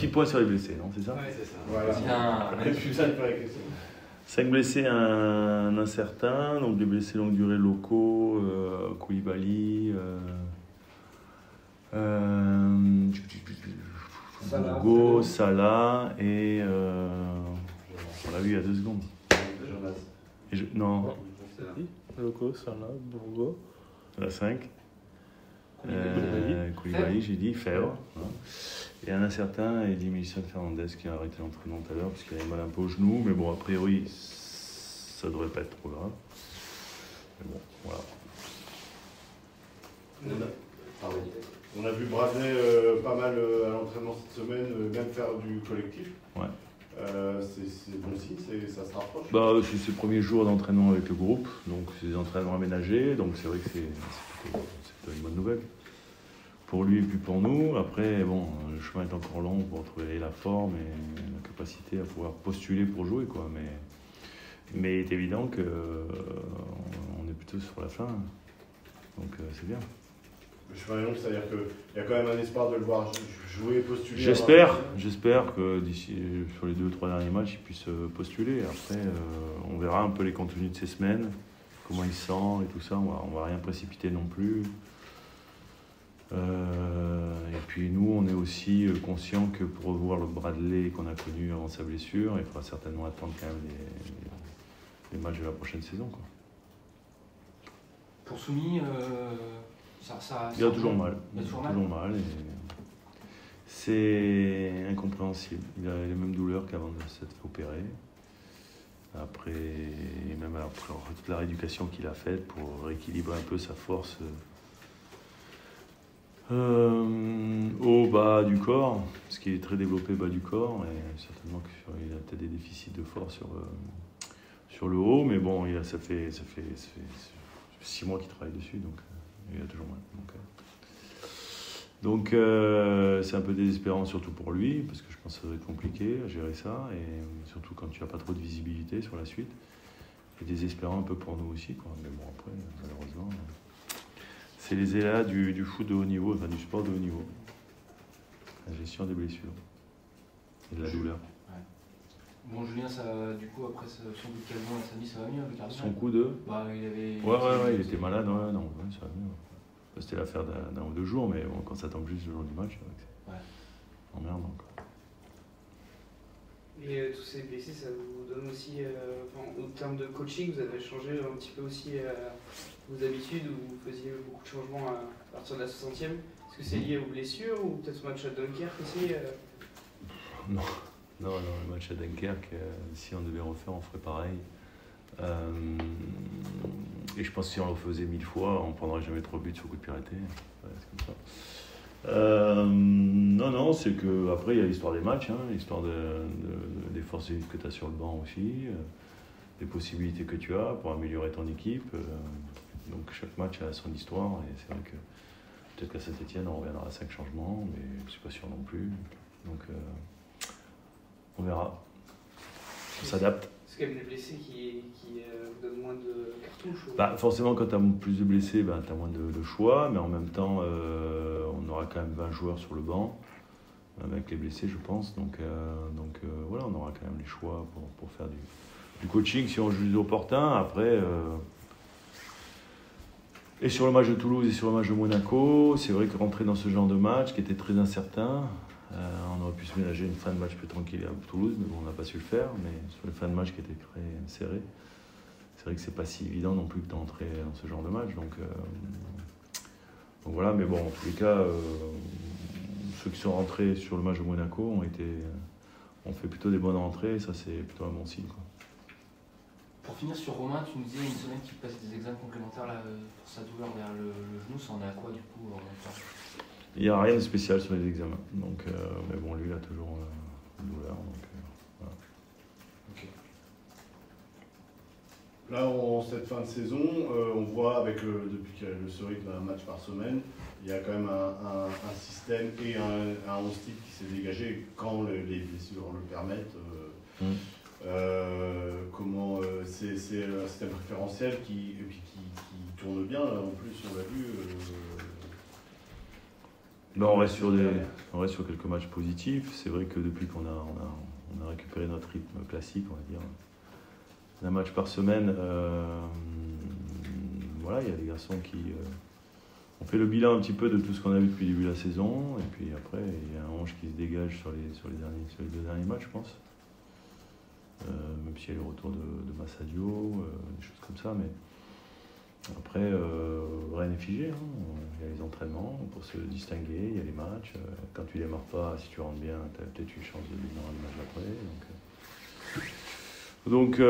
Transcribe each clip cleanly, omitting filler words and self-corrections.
petit point sur les blessés, non, c'est ça? Ouais, c'est ça. Voilà. Bien. C'est ça la question. 5 blessés, un incertain, donc des blessés longue durée locaux, Koulibaly, Hugo, Salah et on l'a vu il y a 2 secondes. Jonas. Non, Loco, Salah, Bourgo. la 5. Koulibaly. Koulibaly, j'ai dit, Fèvre. Hein. Et un incertain, Edimilson Fernandez qui a arrêté l'entraînement tout à l'heure parce qu'il avait mal un peu au genou. Mais bon, a priori, ça devrait pas être trop grave. Mais bon, voilà. On a vu Bradley pas mal à l'entraînement cette semaine, même faire du collectif. Ouais. C'est bon signe, ça se rapproche. Bah, c'est ses premiers jours d'entraînement avec le groupe, donc c'est des entraînements aménagés, donc c'est vrai que c'est plutôt une bonne nouvelle. Pour lui et puis pour nous. Après, bon, le chemin est encore long pour trouver la forme et la capacité à pouvoir postuler pour jouer, quoi. Mais il est évident qu'on est plutôt sur la fin, donc c'est bien. Le chemin est long, c'est-à-dire qu'il y a quand même un espoir de le voir jouer, postuler. J'espère que d'ici sur les 2-3 derniers matchs, il puisse postuler. Après, on verra un peu les contenus de ces semaines, comment il sent et tout ça. On va rien précipiter non plus. Et puis nous, on est aussi conscient que pour revoir le Bradley qu'on a connu avant sa blessure, il faudra certainement attendre quand même les matchs de la prochaine saison, quoi. Pour Soumi, il a toujours mal. Il a toujours mal. Et c'est incompréhensible. Il a les mêmes douleurs qu'avant de s'être fait opérer. Après, et même après toute la rééducation qu'il a faite pour rééquilibrer un peu sa force au bas du corps, parce qu'il est très développé bas du corps, et certainement qu'il a peut-être des déficits de force sur le haut, mais bon, ça fait 6 mois qu'il travaille dessus, donc il a toujours mal. Donc c'est un peu désespérant, surtout pour lui, parce que je pense que ça doit être compliqué à gérer ça, et surtout quand tu n'as pas trop de visibilité sur la suite. Et désespérant un peu pour nous aussi, quoi. Mais bon, après, malheureusement, c'est les éléments du foot de haut niveau, enfin du sport de haut niveau. La gestion des blessures et de la douleur. Ouais. Bon, Julien, ça, du coup, après son coup de calmant et samedi, ça va mieux avec Arsenal. Son coup de Bah, il avait. Ouais, il était malade, ça va mieux. C'était l'affaire d'un ou 2 jours, mais bon, quand ça tombe juste le jour du match, c'est emmerdant, quoi. Et tous ces blessés, ça vous donne aussi, au terme de coaching, vous avez changé un petit peu aussi vos habitudes, où vous faisiez beaucoup de changements à partir de la 60e. Est-ce que c'est lié aux blessures ou peut-être au match à Dunkerque aussi Non, le match à Dunkerque, si on devait refaire, on ferait pareil. Et je pense que si on le faisait 1000 fois, on ne prendrait jamais 3 buts sur coup de pied arrêté. Ouais, c'est comme ça. Non, c'est qu'après, il y a l'histoire des matchs, l'histoire des forces que tu as sur le banc aussi, des possibilités que tu as pour améliorer ton équipe. Donc chaque match a son histoire, et c'est vrai que peut-être qu'à Saint-Etienne, on reviendra à 5 changements, mais je ne suis pas sûr non plus. Donc on verra. On s'adapte. C'est quand même des blessés qui vous donnent moins de cartouches ou... Forcément, quand tu as plus de blessés, tu as moins de choix, mais en même temps, on aura quand même 20 joueurs sur le banc, avec les blessés, je pense. Donc voilà, on aura quand même les choix pour faire du coaching si on juge opportun. Après, et sur le match de Toulouse et sur le match de Monaco, c'est vrai que rentrer dans ce genre de match qui était très incertain, on aurait pu se ménager une fin de match plus tranquille à Toulouse, mais bon, on n'a pas su le faire. Mais sur les fins de match qui étaient très serrées, c'est vrai que c'est pas si évident non plus que d'entrer dans ce genre de match. Donc voilà, mais bon, en tous les cas, ceux qui sont rentrés sur le match de Monaco ont fait plutôt des bonnes rentrées, et ça c'est plutôt un bon signe, quoi. Pour finir sur Romain, tu nous disais une semaine qu'il passe des examens complémentaires là, pour sa douleur derrière le genou, ça en est à quoi du coup en même temps? Il n'y a rien de spécial sur les examens, donc, mais bon, lui il a toujours une douleur, donc voilà. Ok. Là, en cette fin de saison, on voit depuis qu'il y a ce rythme d'un match par semaine, il y a quand même un système et un 11 type qui s'est dégagé quand les blessures le permettent. Comment c'est un système préférentiel qui tourne bien, là, en plus on l'a vu. Ben, on reste sur quelques matchs positifs. C'est vrai que depuis qu'on a récupéré notre rythme classique, on va dire, un match par semaine, voilà, il y a des garçons qui ont fait le bilan un petit peu de tout ce qu'on a vu depuis le début de la saison. Et puis après, il y a un Ange qui se dégage sur les 2 derniers matchs, je pense. Même s'il y a le retour de Massadio, des choses comme ça. Mais après, rien n'est figé. Hein. Il y a les entraînements pour se distinguer, il y a les matchs. Quand tu ne démarres pas, si tu rentres bien, tu as peut-être une chance de démarrer le match d'après. Donc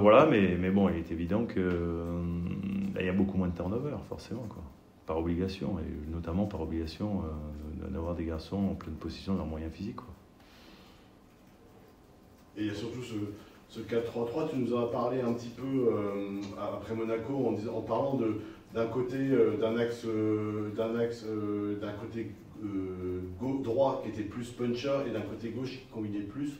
voilà, mais bon, il est évident qu'il y a beaucoup moins de turnover, forcément, quoi. Par obligation, et notamment par obligation d'avoir des garçons en pleine possession de leurs moyens physiques, quoi. Et il y a surtout ce 4-3-3, tu nous en as parlé un petit peu après Monaco en parlant d'un côté droit qui était plus puncher et d'un côté gauche qui combinait plus.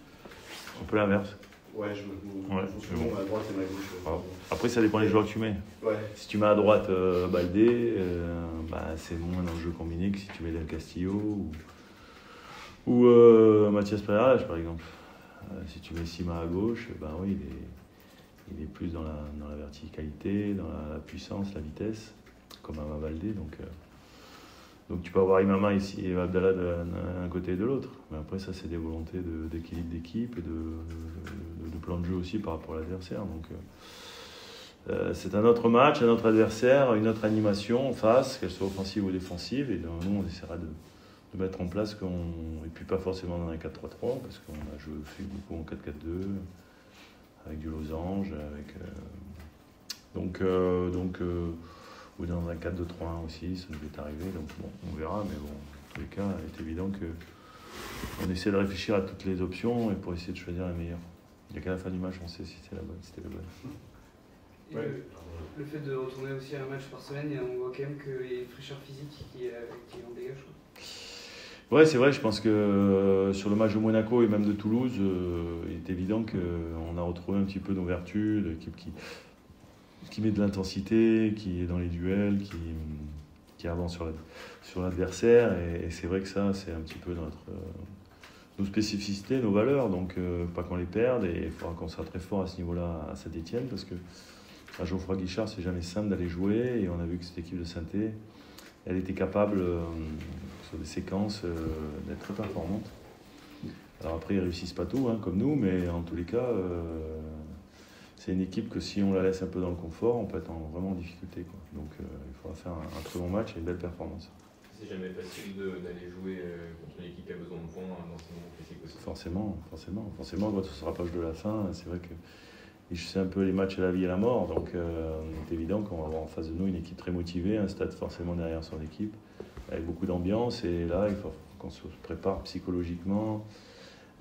Un peu l'inverse. Ouais, je me souviens, à droite et ma gauche. Alors, après, ça dépend des joueurs que tu mets. Ouais. Si tu mets à droite Baldé, c'est moins dans le jeu combiné que si tu mets Del Castillo ou Mathias Pereira, par exemple. Si tu mets Sima à gauche, oui, il est plus dans la verticalité, dans la puissance, la vitesse, comme Ama Baldé. Donc tu peux avoir Imama ici et Abdallah d'un côté et de l'autre. Mais après, ça, c'est des volontés d'équilibre d'équipe et de plan de jeu aussi par rapport à l'adversaire. Donc c'est un autre match, un autre adversaire, une autre animation en face, qu'elle soit offensive ou défensive. Et nous, on essaiera de mettre en place, et puis pas forcément dans un 4-3-3, parce qu'on a fait beaucoup en 4-4-2, avec du losange, ou dans un 4-2-3-1 aussi, ça nous est arrivé, donc bon, on verra, mais bon, en tous les cas, il est évident qu'on essaie de réfléchir à toutes les options et pour essayer de choisir la meilleure. Il n'y a qu'à la fin du match, on sait si c'était la bonne. Et ouais. Le fait de retourner aussi à un match par semaine, on voit quand même qu'il y a une fraîcheur physique qui en dégage, quoi. Ouais, c'est vrai, je pense que sur le match de Monaco et même de Toulouse, il est évident qu'on a retrouvé un petit peu nos vertus, l'équipe qui met de l'intensité, qui est dans les duels, qui avance sur l'adversaire. Et c'est vrai que ça, c'est un petit peu nos spécificités, nos valeurs. Donc, pas qu'on les perde. Et il faudra qu'on soit très fort à ce niveau-là à Saint-Etienne, parce que à Geoffroy Guichard, c'est jamais simple d'aller jouer. Et on a vu que cette équipe de Saint-Etienne, elle était capable, sur des séquences, d'être très performante. Alors après, ils ne réussissent pas tout, hein, comme nous, mais en tous les cas, c'est une équipe que si on la laisse un peu dans le confort, on peut être vraiment en difficulté, quoi. Donc il faudra faire un très bon match et une belle performance. C'est jamais facile d'aller jouer contre une équipe qui a besoin de points dans ces moments critiques aussi. Forcément, quand on se rapproche de la fin, c'est vrai que c'est un peu les matchs à la vie et à la mort, donc c'est évident qu'on va avoir en face de nous une équipe très motivée, un stade forcément derrière son équipe, avec beaucoup d'ambiance, et là il faut qu'on se prépare psychologiquement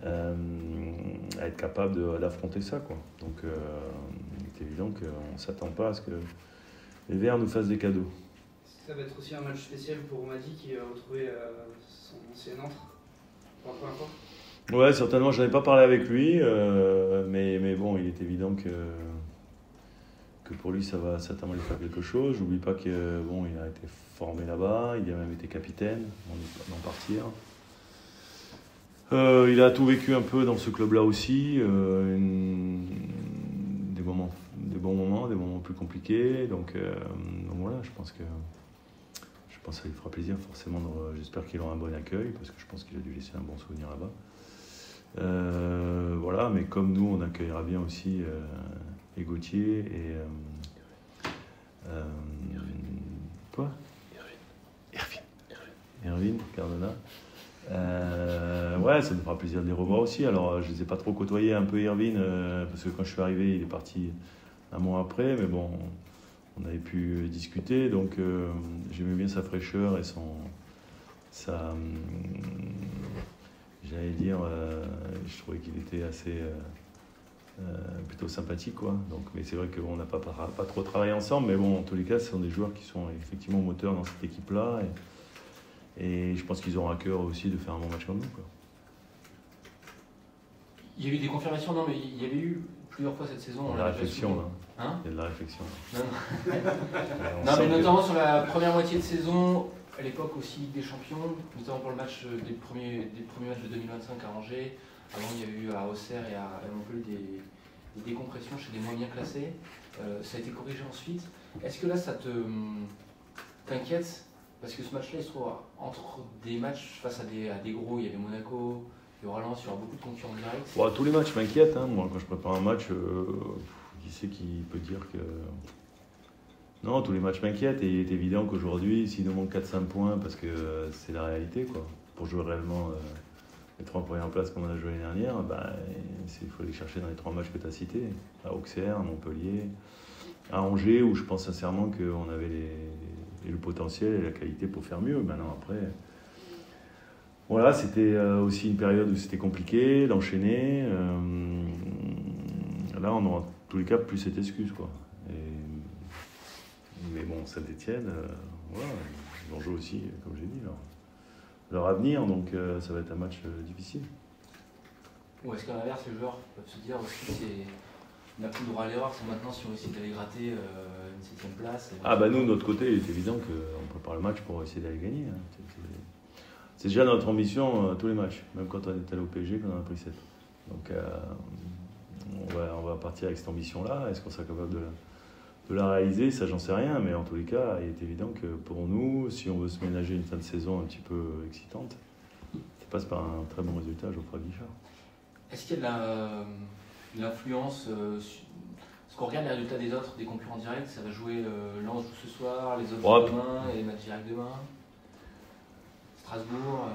à être capable d'affronter ça, quoi. Donc c'est évident qu'on ne s'attend pas à ce que les Verts nous fassent des cadeaux. Ça va être aussi un match spécial pour Madi qui va retrouver son ancien entre pour la première fois. Ouais, certainement, je n'en ai pas parlé avec lui, mais bon, il est évident que pour lui, ça va certainement lui faire quelque chose. J'oublie pas qu'il a été formé là-bas, il a même été capitaine, d'en partir. Il a tout vécu un peu dans ce club-là aussi, des bons moments, des moments plus compliqués. Donc voilà, je pense que ça lui fera plaisir forcément. J'espère qu'il aura un bon accueil, parce que je pense qu'il a dû laisser un bon souvenir là-bas. Voilà, mais comme nous, on accueillera bien aussi et Gauthier et Irvine Cardona. Ouais, ça nous fera plaisir de les revoir aussi. Alors, je ne les ai pas trop côtoyés, un peu Irvine, parce que quand je suis arrivé, il est parti un mois après, mais bon, on avait pu discuter, donc j'aimais bien sa fraîcheur et j'allais dire, je trouvais qu'il était assez plutôt sympathique, quoi. Donc, mais c'est vrai qu'on n'a pas trop travaillé ensemble, mais bon, en tous les cas, ce sont des joueurs qui sont effectivement moteurs dans cette équipe-là, et je pense qu'ils auront à cœur aussi de faire un bon match comme nous, quoi. Il y a eu des confirmations, non, mais il y avait eu plusieurs fois cette saison. Il y a de la réflexion, là. Hein ? Il y a de la réflexion. Non, mais notamment sur la première moitié de saison, à l'époque aussi Ligue des Champions, notamment pour le match des premiers matchs de 2025 à Angers. Avant, il y a eu à Auxerre et à Montpellier des décompressions chez des moins bien classés. Ça a été corrigé ensuite. Est-ce que là, ça t'inquiète? Parce que ce match-là, il se trouve entre des matchs face à des gros. Il y avait Monaco, il y aura Lens, il y aura beaucoup de concurrents directs. Bon, tous les matchs m'inquiètent. Hein. Moi, quand je prépare un match, qui sait qui peut dire que... Non, tous les matchs m'inquiètent et il est évident qu'aujourd'hui, s'il nous manque 4-5 points, parce que c'est la réalité, quoi, pour jouer réellement les 3 premières places qu'on a joué l'année dernière, il faut les chercher dans les 3 matchs que tu as cités, à Auxerre, à Montpellier, à Angers, où je pense sincèrement qu'on avait le potentiel et la qualité pour faire mieux. Maintenant, après, voilà, c'était aussi une période où c'était compliqué d'enchaîner. Là, on aura en tous les cas plus cette excuse, quoi. Mais bon, Saint-Étienne, voilà, ils vont jouer aussi, comme j'ai dit, leur avenir, donc ça va être un match difficile. Ou est-ce qu'à l'inverse, les joueurs peuvent se dire aussi on n'a plus le droit à l'erreur, c'est maintenant si on essaie d'aller gratter une 7e place. Nous, de notre côté, il est évident qu'on prépare le match pour essayer d'aller gagner. Hein. C'est déjà notre ambition tous les matchs, même quand on est allé au PSG, qu'on en a pris 7. Donc on va partir avec cette ambition-là. Est-ce qu'on sera capable de la réaliser? Ça, j'en sais rien, mais en tous les cas, il est évident que pour nous, si on veut se ménager une fin de saison un petit peu excitante, ça passe par un très bon résultat à Geoffroy Guichard. Est-ce qu'il y a de l'influence Parce qu'on regarde les résultats des autres, des concurrents directs, ça va jouer Lens joue ce soir, les autres demain, et les matchs directs demain. Strasbourg.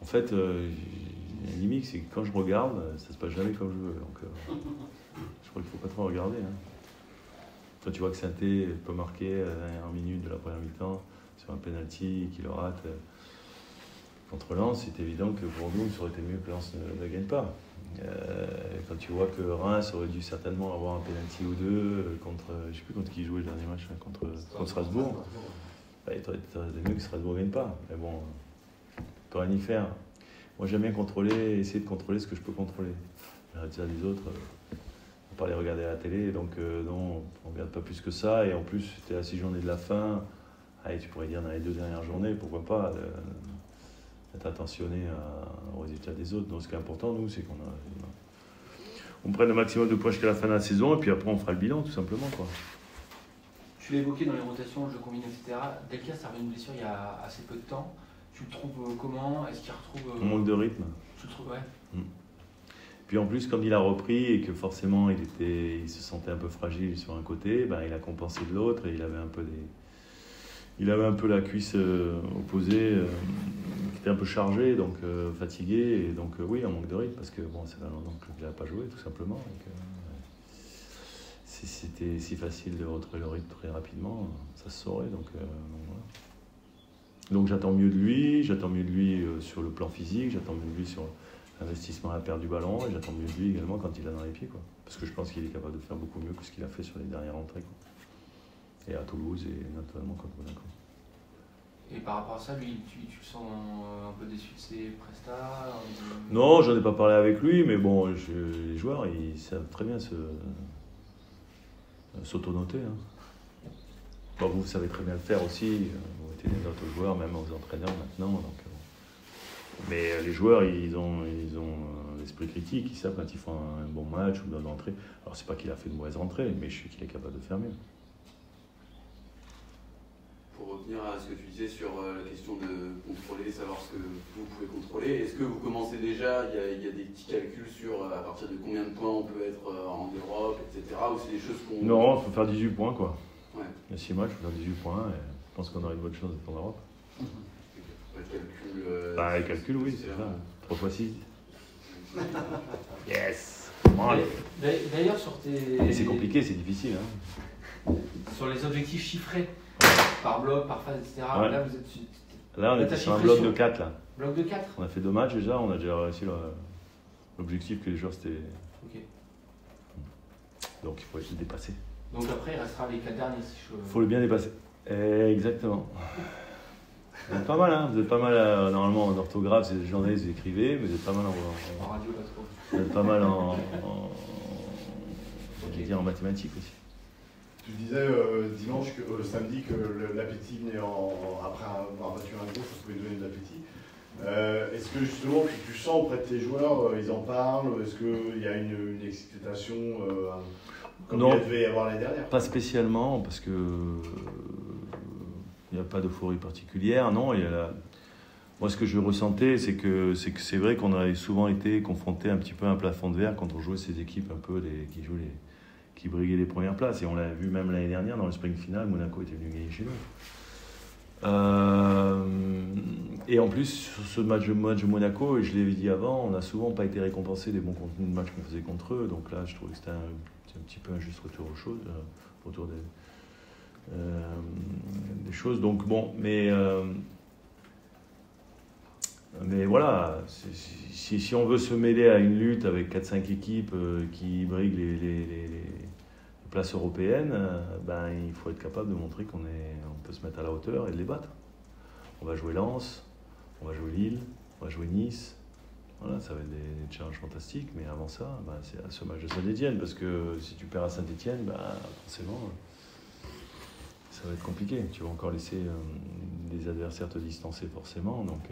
En fait, il y a une limite, c'est que quand je regarde, ça se passe jamais comme je veux. Donc, je crois qu'il ne faut pas trop regarder. Hein. Toi, tu vois que Saint-Étienne peut marquer à la dernière minute de la première mi-temps sur un penalty qu'il le rate contre Lens. C'est évident que pour nous, ça aurait été mieux que Lens ne gagne pas. Quand tu vois que Reims aurait dû certainement avoir un penalty ou deux contre, je ne sais plus contre qui jouait le dernier match, contre Strasbourg. Il aurait été mieux que Strasbourg ne gagne pas. Mais bon, tu peux rien y faire. Moi, j'aime bien essayer de contrôler ce que je peux contrôler. Les autres, on peut pas les regarder à la télé, donc non, on ne regarde pas plus que ça. Et en plus, c'était à 6 journées de la fin. Allez, tu pourrais dire dans les 2 dernières journées, pourquoi pas être attentionné aux résultats des autres. Donc, ce qui est important, nous, c'est qu'on prenne le maximum de points jusqu'à la fin de la saison, et puis après, on fera le bilan, tout simplement, quoi. Tu l'as évoqué dans les rotations, le jeu combiné, etc. Delcasse a revu une blessure il y a assez peu de temps. Tu le trouves comment? Est-ce qu'il retrouve... On manque de rythme. Tu le trouves, ouais. Puis en plus, comme il a repris et que forcément il se sentait un peu fragile sur un côté, il a compensé de l'autre et il avait un peu la cuisse opposée qui était un peu chargée, donc fatigué. Et donc oui, on manque de rythme parce que bon, ça fait longtemps qu'il n'a pas joué, tout simplement. C'était si facile de retrouver le rythme très rapidement, ça se saurait. Donc voilà. Donc j'attends mieux de lui sur le plan physique, j'attends mieux de lui sur l'investissement à la perte du ballon, et j'attends mieux de lui également quand il a dans les pieds, quoi. Parce que je pense qu'il est capable de faire beaucoup mieux que ce qu'il a fait sur les dernières entrées, quoi. Et à Toulouse et notamment contre Monaco. Et par rapport à ça, lui, tu le sens un peu déçu de ses prestats? Non, j'en ai pas parlé avec lui, mais bon, les joueurs, ils savent très bien s'auto-noter. Hein. Bon, vous savez très bien le faire aussi, vous mettez des notes aux joueurs, même aux entraîneurs maintenant. Donc, mais les joueurs, ils ont l'esprit critique, ils savent quand ils font un bon match ou une bonne entrée. Alors c'est pas qu'il a fait de mauvaise entrée, mais je sais qu'il est capable de faire mieux. Pour revenir à ce que tu disais sur la question de contrôler, savoir ce que vous pouvez contrôler, est-ce que vous commencez déjà, il y a des petits calculs sur à partir de combien de points on peut être en Europe, etc. Ou c'est des choses qu'on... Non, il faut faire 18 points, quoi. Ouais. Il y a 6 matchs, il faut faire 18 points, et je pense qu'on aura une bonne chance d'être en Europe. Les calculs, oui, c'est ça. 3 fois 6. Yes. D'ailleurs, sur tes... Et c'est compliqué, c'est difficile. Hein. Sur les objectifs chiffrés, par bloc, par phase, etc. Ouais. Là, vous êtes... Là, on était sur un bloc de 4. Là. Bloc de 4. On a fait 2 matchs déjà, on a déjà réussi l'objectif que les joueurs c'était. Ok. Donc il faut essayer de dépasser. Donc après, il restera les 4 derniers. Si je... Il faut le bien dépasser. Exactement. Vous êtes pas mal, hein. Vous êtes pas mal, normalement en orthographe, c'est des journalistes, vous écrivez, mais vous êtes pas mal en radio, pas trop. Vous êtes pas mal en mathématiques aussi. Tu disais dimanche, samedi, que l'appétit venait après avoir battu un gros, ça pouvait donner de l'appétit. Est-ce que justement, tu sens auprès de tes joueurs, ils en parlent? Est-ce qu'il y a une excitation comme Non, il devait y avoir l'année dernière? pas spécialement, parce que il n'y a pas d'euphorie particulière. Non, moi, ce que je ressentais, c'est que c'est vrai qu'on avait souvent été confronté un petit peu à un plafond de verre quand on jouait ces équipes un peu qui briguaient les premières places. Et on l'a vu même l'année dernière dans le sprint final, Monaco était venu gagner chez nous. Et en plus, sur ce match de Monaco, et je l'avais dit avant, on n'a souvent pas été récompensé des bons contenus de match qu'on faisait contre eux. Donc là, je trouvais que c'était un petit peu un juste retour aux choses, retour des choses. Donc bon, mais voilà, si on veut se mêler à une lutte avec 4-5 équipes qui briguent les places européennes, il faut être capable de montrer qu'on peut se mettre à la hauteur et de les battre. On va jouer Lens, on va jouer Lille, on va jouer Nice. Voilà, ça va être des challenges fantastiques, mais avant ça, c'est à ce match de Saint-Étienne, parce que si tu perds à Saint-Étienne, forcément, ça va être compliqué. Tu vas encore laisser des adversaires te distancer forcément. Donc,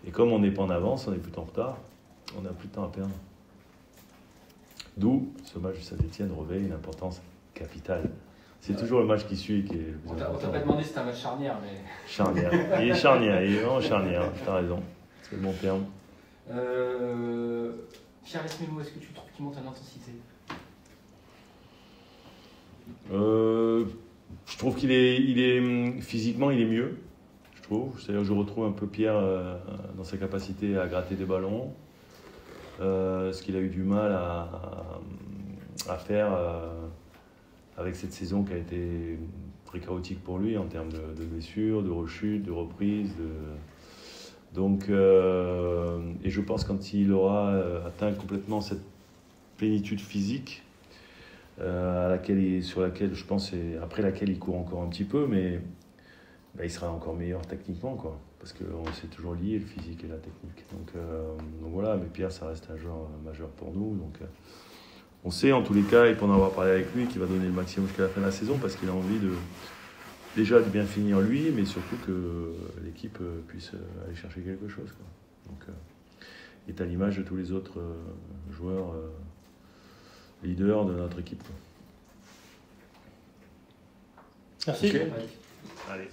et comme on n'est pas en avance, on est plutôt en retard, on n'a plus de temps à perdre. D'où ce match de Saint-Étienne revêt une importance capitale. C'est toujours le match qui suit qui est le plus important. On t'a pas demandé si c'était un match charnière, mais... Charnière. Il est charnière, il est vraiment charnière. Tu as raison. C'est le bon terme. Pierre Lesmelou, est-ce que tu trouves qu'il monte en intensité? Je trouve qu'il est physiquement, il est mieux. Je trouve. C'est-à-dire que je retrouve un peu Pierre dans sa capacité à gratter des ballons. Ce qu'il a eu du mal à faire avec cette saison qui a été très chaotique pour lui en termes de blessures, de rechutes, de reprises. Donc, et je pense quand il aura atteint complètement cette plénitude physique, sur laquelle je pense, et après laquelle il court encore un petit peu, mais il sera encore meilleur techniquement, quoi. Parce qu'on s'est toujours lié, le physique et la technique. Donc voilà, mais Pierre, ça reste un joueur majeur pour nous. Donc on sait en tous les cas, et pour en avoir parlé avec lui, qu'il va donner le maximum jusqu'à la fin de la saison, parce qu'il a envie déjà de bien finir lui, mais surtout que l'équipe puisse aller chercher quelque chose, quoi. Donc il est à l'image de tous les autres joueurs leaders de notre équipe, quoi. Merci. Okay. Allez.